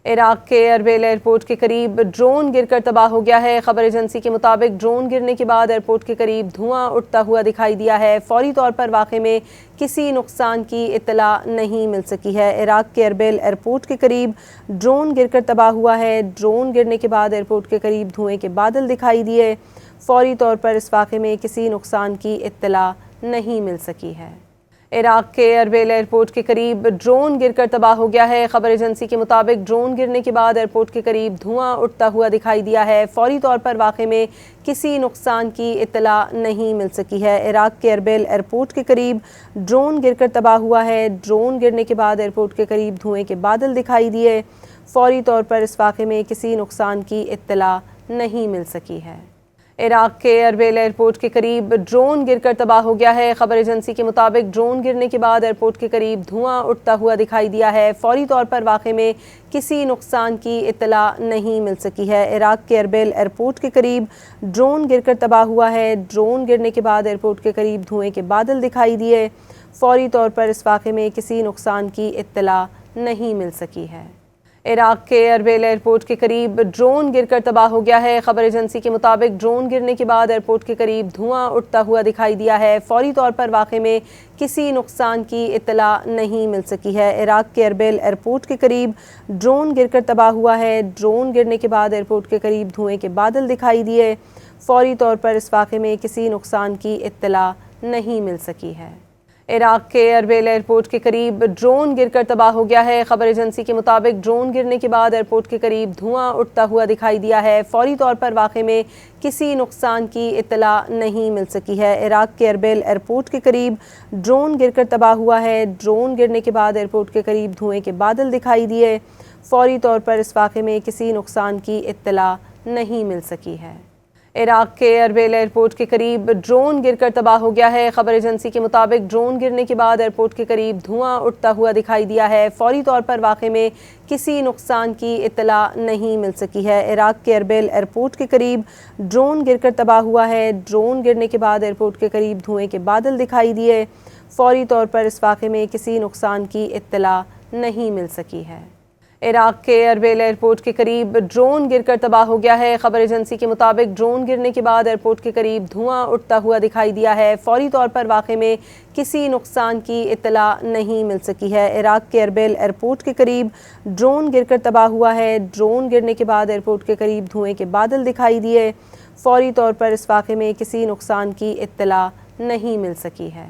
عراق کے Erbil airport کے قریب ڈرون گر کر تباہ ہو گیا ہے۔ خبر ایجنسی کے مطابق ڈرون گرنے کے بعد ایئرپورٹ کے قریب دھواں اٹھتا ہوا دکھائی دیا ہے۔ فوری طور پر واقعے میں کسی نقصان کی اطلاع نہیں مل سکی ہے۔ عراق کے اربیل ایئرپورٹ کے قریب ڈرون گر کر تباہ ہوا ہے۔ ڈرون گرنے کے بعد ایئرپورٹ کے قریب دھوئیں کے بادل دکھائی دیے۔ فوری طور پر اس واقعے میں کسی نقصان کی اطلاع نہیں مل سکی ہے۔ عراق کے اربیل ایئرپورٹ کے قریب ڈرون گر کر تباہ ہو گیا ہے۔ خبر ایجنسی کے مطابق ڈرون گرنے کے بعد ایئرپورٹ کے قریب دھواں اٹھتا ہوا دکھائی دیا ہے۔ فوری طور پر واقعے میں کسی نقصان کی اطلاع نہیں مل سکی ہے۔ عراق کے اربیل ایئرپورٹ کے قریب ڈرون گر کر تباہ ہوا ہے۔ ڈرون گرنے کے بعد ایئرپورٹ کے قریب دھوئیں کے بادل دکھائی دیے۔ فوری طور پر اس واقعے میں کسی نقصان کی اطلاع نہیں مل سکی ہے۔ عراق کے اربیل ایئرپورٹ کے قریب ڈرون گر کر تباہ ہو گیا ہے۔ خبر ایجنسی کے مطابق ڈرون گرنے کے بعد ایئرپورٹ کے قریب دھواں اٹھتا ہوا دکھائی دیا ہے۔ فوری طور پر واقعے میں کسی نقصان کی اطلاع نہیں مل سکی ہے۔ عراق کے اربیل ایئرپورٹ کے قریب ڈرون گر کر تباہ ہوا ہے۔ ڈرون گرنے کے بعد ایئرپورٹ کے قریب دھوئیں کے بادل دکھائی دیے۔ فوری طور پر اس واقعے میں کسی نقصان کی اطلاع نہیں مل سکی ہے۔ عراق کے اربیل ایئرپورٹ کے قریب ڈرون گر کر تباہ ہو گیا ہے۔ خبر ایجنسی کے مطابق ڈرون گرنے کے بعد ایئرپورٹ کے قریب دھواں اٹھتا ہوا دکھائی دیا ہے۔ فوری طور پر واقعے میں کسی نقصان کی اطلاع نہیں مل سکی ہے۔ عراق کے اربیل ایئرپورٹ کے قریب ڈرون گر کر تباہ ہوا ہے۔ ڈرون گرنے کے بعد ایئرپورٹ کے قریب دھوئیں کے بادل دکھائی دیے۔ فوری طور پر اس واقعے میں کسی نقصان کی اطلاع نہیں مل سکی ہے۔ عراق کے اربیل ایئرپورٹ کے قریب ڈرون گر کر تباہ ہو گیا ہے۔ خبر ایجنسی کے مطابق ڈرون گرنے کے بعد ایئرپورٹ کے قریب دھواں اٹھتا ہوا دکھائی دیا ہے۔ فوری طور پر واقعے میں کسی نقصان کی اطلاع نہیں مل سکی ہے۔ عراق کے اربیل ایئرپورٹ کے قریب ڈرون گر کر تباہ ہوا ہے۔ ڈرون گرنے کے بعد ایئرپورٹ کے قریب دھوئیں کے بادل دکھائی دیے۔ فوری طور پر اس واقعے میں کسی نقصان کی اطلاع نہیں مل سکی ہے۔ عراق کے اربیل ایئرپورٹ کے قریب ڈرون گر کر تباہ ہو گیا ہے۔ خبر ایجنسی کے مطابق ڈرون گرنے کے بعد ایئرپورٹ کے قریب دھواں اٹھتا ہوا دکھائی دیا ہے۔ فوری طور پر واقعے میں کسی نقصان کی اطلاع نہیں مل سکی ہے۔ عراق کے اربیل ایئرپورٹ کے قریب ڈرون گر کر تباہ ہوا ہے۔ ڈرون گرنے کے بعد ایئرپورٹ کے قریب دھوئیں کے بادل دکھائی دیے۔ فوری طور پر اس واقعے میں کسی نقصان کی اطلاع نہیں مل سکی ہے۔ عراق کے اربیل ایئرپورٹ کے قریب ڈرون گر کر تباہ ہو گیا ہے۔ خبر ایجنسی کے مطابق ڈرون گرنے کے بعد ایئرپورٹ کے قریب دھواں اٹھتا ہوا دکھائی دیا ہے۔ فوری طور پر واقعے میں کسی نقصان کی اطلاع نہیں مل سکی ہے۔ عراق کے اربیل ایئرپورٹ کے قریب ڈرون گر کر تباہ ہوا ہے۔ ڈرون گرنے کے بعد ایئرپورٹ کے قریب دھوئیں کے بادل دکھائی دیے۔ فوری طور پر اس واقعے میں کسی نقصان کی اطلاع نہیں مل سکی ہے۔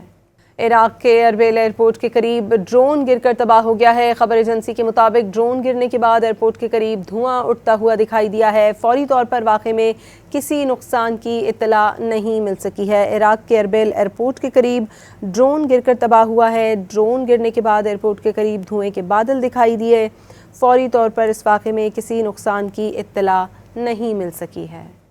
عراق کے اربیل ایئرپورٹ کے قریب ڈرون گر کر تباہ ہو گیا ہے۔ خبر ایجنسی کے مطابق ڈرون گرنے کے بعد ایئرپورٹ کے قریب دھواں اٹھتا ہوا دکھائی دیا ہے۔ فوری طور پر واقعے میں کسی نقصان کی اطلاع نہیں مل سکی ہے۔ عراق کے اربیل ایئرپورٹ کے قریب ڈرون گر کر تباہ ہوا ہے۔ ڈرون گرنے کے بعد ایئرپورٹ کے قریب دھوئیں کے بادل دکھائی دیے۔ فوری طور پر اس واقعے میں کسی نقصان کی اطلاع نہیں مل سکی ہے۔